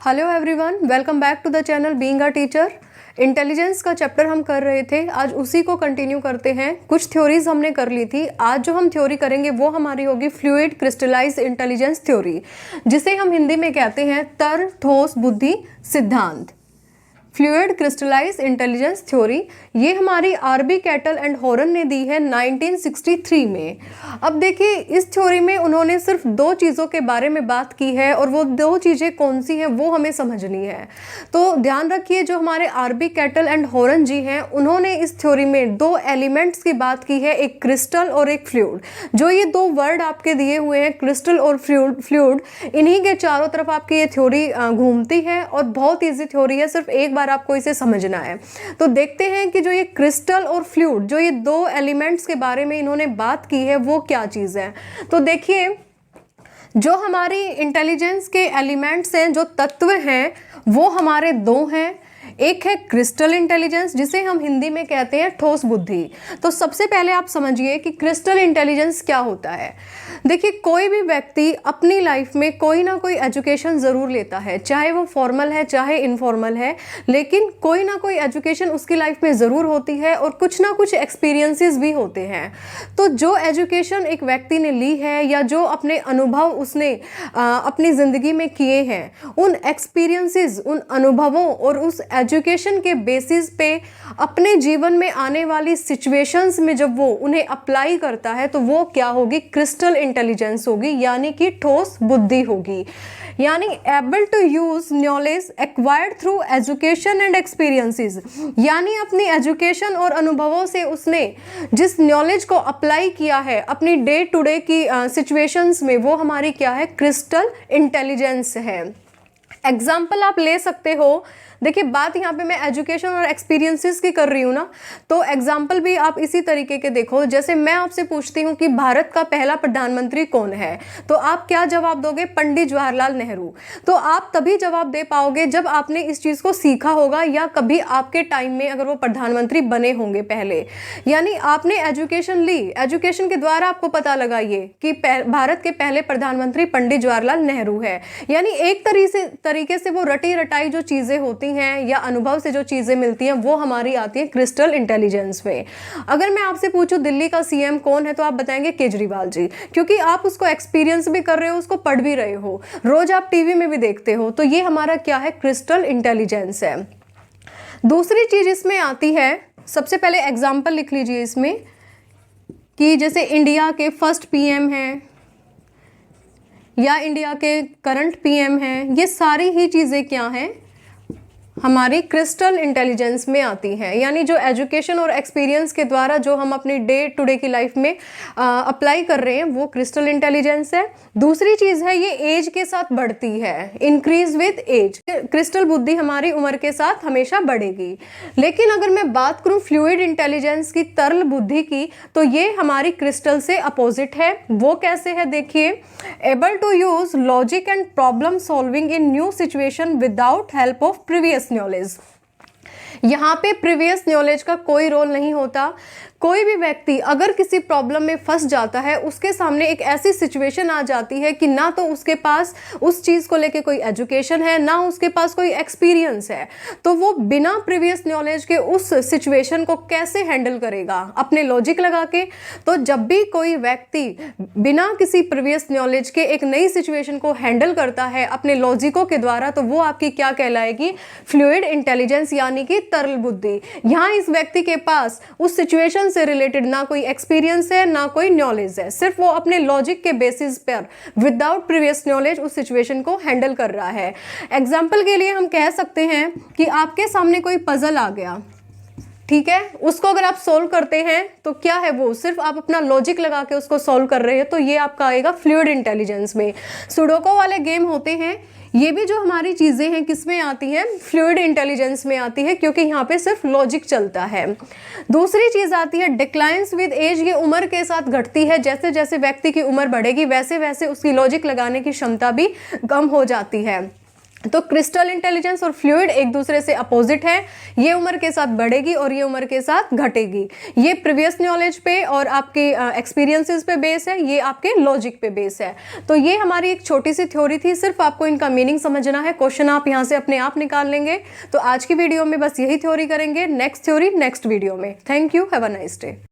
Hello everyone, welcome back to the channel being a teacher. Intelligence का chapter हम कर रहे थे, आज उसी को कंटिन्यू करते हैं। कुछ थ्योरीज हमने कर ली थी, आज जो हम थ्योरी करेंगे वो हमारी होगी फ्लूइड क्रिस्टलाइज्ड इंटेलिजेंस थ्योरी, जिसे हम हिंदी में कहते हैं तर ठोस बुद्धि सिद्धांत। फ्लूइड क्रिस्टलाइज्ड इंटेलिजेंस थ्योरी ये हमारी आरबी कैटल एंड हॉरन ने दी है 1963 में। अब देखिए, इस थ्योरी में उन्होंने सिर्फ दो चीज़ों के बारे में बात की है और वो दो चीज़ें कौन सी हैं वो हमें समझनी है। तो ध्यान रखिए, जो हमारे आरबी कैटल एंड हॉरन जी हैं उन्होंने इस थ्योरी में दो एलिमेंट्स की बात की है, एक क्रिस्टल और एक फ्लूइड। जो ये दो वर्ड आपके दिए हुए हैं क्रिस्टल और फ्लूइड, इन्हीं के चारों तरफ आपकी ये थ्योरी घूमती है और बहुत ईजी थ्योरी है, सिर्फ एक बार आपको इसे समझना है। तो देखते हैं कि जो ये क्रिस्टल और फ्लूइड, जो ये दो एलिमेंट्स के बारे में इन्होंने बात की है वो क्या चीज़ है। तो देखिए, जो हमारी इंटेलिजेंस के एलिमेंट्स हैं, जो तत्व हैं, वो हमारे दो हैं। एक है क्रिस्टल इंटेलिजेंस, जिसे हम हिंदी में कहते हैं ठोस बुद्धि। तो सबसे पहले आप समझिए कि क्रिस्टल इंटेलिजेंस क्या होता है। देखिए, कोई भी व्यक्ति अपनी लाइफ में कोई ना कोई एजुकेशन ज़रूर लेता है, चाहे वो फॉर्मल है चाहे इनफॉर्मल है, लेकिन कोई ना कोई एजुकेशन उसकी लाइफ में ज़रूर होती है और कुछ ना कुछ एक्सपीरियंसेस भी होते हैं। तो जो एजुकेशन एक व्यक्ति ने ली है या जो अपने अनुभव उसने अपनी ज़िंदगी में किए हैं, उन एक्सपीरियंसेस, उन अनुभवों और उस एजुकेशन के बेसिस पे अपने जीवन में आने वाली सिचुएशंस में जब वो उन्हें अप्लाई करता है तो वो क्या होगी, क्रिस्टल इंटेलिजेंस होगी, यानी कि ठोस बुद्धि होगी। यानी able to use knowledge acquired through education and experiences, यानी अपनी एजुकेशन और अनुभवों से उसने जिस नॉलेज को अप्लाई किया है अपनी डे टू डे की सिचुएशंस में, वो हमारी क्या है, क्रिस्टल इंटेलिजेंस है। एग्जाम्पल आप ले सकते हो। देखिए, बात यहाँ पे मैं एजुकेशन और एक्सपीरियंसेस की कर रही हूँ ना, तो एग्जाम्पल भी आप इसी तरीके के देखो। जैसे मैं आपसे पूछती हूँ कि भारत का पहला प्रधानमंत्री कौन है, तो आप क्या जवाब दोगे, पंडित जवाहरलाल नेहरू। तो आप तभी जवाब दे पाओगे जब आपने इस चीज़ को सीखा होगा या कभी आपके टाइम में अगर वो प्रधानमंत्री बने होंगे पहले। यानी आपने एजुकेशन ली, एजुकेशन के द्वारा आपको पता लगा ये कि भारत के पहले प्रधानमंत्री पंडित जवाहरलाल नेहरू है। यानी एक तरीके से वो रटी रटाई जो चीज़ें होती हैं या अनुभव से जो चीज़ें मिलती हैं वो हमारी आती है क्रिस्टल इंटेलिजेंस में। अगर मैं आपसे पूछूं दिल्ली का सीएम कौन है, तो आप बताएंगे केजरीवाल जी, क्योंकि आप उसको एक्सपीरियंस भी कर रहे हो, उसको पढ़ भी रहे हो, रोज आप टीवी में भी देखते हो। तो ये हमारा क्या है, क्रिस्टल इंटेलिजेंस है। दूसरी चीज इसमें आती है, सबसे पहले एग्जाम्पल लिख लीजिए इसमें, कि जैसे इंडिया के फर्स्ट पीएम हैं या इंडिया के करंट पीएम हैं, ये सारी ही चीज़ें क्या हैं, हमारी क्रिस्टल इंटेलिजेंस में आती हैं। यानी जो एजुकेशन और एक्सपीरियंस के द्वारा जो हम अपनी डे टू डे की लाइफ में अप्लाई कर रहे हैं वो क्रिस्टल इंटेलिजेंस है। दूसरी चीज़ है, ये एज के साथ बढ़ती है, इंक्रीज विद एज। क्रिस्टल बुद्धि हमारी उम्र के साथ हमेशा बढ़ेगी। लेकिन अगर मैं बात करूं फ्लूइड इंटेलिजेंस की, तरल बुद्धि की, तो ये हमारी क्रिस्टल से अपोजिट है। वो कैसे है, देखिए, able to use logic and problem solving in new situation without help of previous knowledge. यहाँ पे प्रीवियस नॉलेज का कोई रोल नहीं होता। कोई भी व्यक्ति अगर किसी प्रॉब्लम में फंस जाता है, उसके सामने एक ऐसी सिचुएशन आ जाती है कि ना तो उसके पास उस चीज़ को लेके कोई एजुकेशन है, ना उसके पास कोई एक्सपीरियंस है, तो वो बिना प्रीवियस नॉलेज के उस सिचुएशन को कैसे हैंडल करेगा, अपने लॉजिक लगा के। तो जब भी कोई व्यक्ति बिना किसी प्रीवियस नॉलेज के एक नई सिचुएशन को हैंडल करता है अपने लॉजिकों के द्वारा, तो वो आपकी क्या कहलाएगी, फ्लूइड इंटेलिजेंस, यानी कि तरल बुद्धि। यहाँ इस व्यक्ति के पास उस सिचुएशन से रिलेटेड ना कोई एक्सपीरियंस है ना कोई नॉलेज है, सिर्फ वो अपने लॉजिक के बेसिस पर विदाउट प्रीवियस नॉलेज उस सिचुएशन को हैंडल कर रहा है। एग्जाम्पल के लिए हम कह सकते हैं कि आपके सामने कोई पजल आ गया, ठीक है, उसको अगर आप सोल्व करते हैं तो क्या है, वो सिर्फ आप अपना लॉजिक लगा के उसको सोल्व कर रहे हैं, तो ये आपका आएगा फ्लूइड इंटेलिजेंस में। सुडोको वाले गेम होते हैं, ये भी जो हमारी चीज़ें हैं किसमें आती हैं, फ्लूइड इंटेलिजेंस में आती है, क्योंकि यहाँ पे सिर्फ लॉजिक चलता है। दूसरी चीज़ आती है डिक्लाइंस विद एज, ये उम्र के साथ घटती है। जैसे जैसे व्यक्ति की उम्र बढ़ेगी वैसे वैसे उसकी लॉजिक लगाने की क्षमता भी कम हो जाती है। तो क्रिस्टल इंटेलिजेंस और फ्लूइड एक दूसरे से अपोजिट है। ये उम्र के साथ बढ़ेगी और ये उम्र के साथ घटेगी। ये प्रीवियस नॉलेज पे और आपके एक्सपीरियंसेस पे बेस है, ये आपके लॉजिक पे बेस है। तो ये हमारी एक छोटी सी थ्योरी थी, सिर्फ आपको इनका मीनिंग समझना है। क्वेश्चन आप यहाँ से अपने आप निकाल लेंगे। तो आज की वीडियो में बस यही थ्योरी करेंगे, नेक्स्ट थ्योरी नेक्स्ट वीडियो में। Thank you, have a nice day.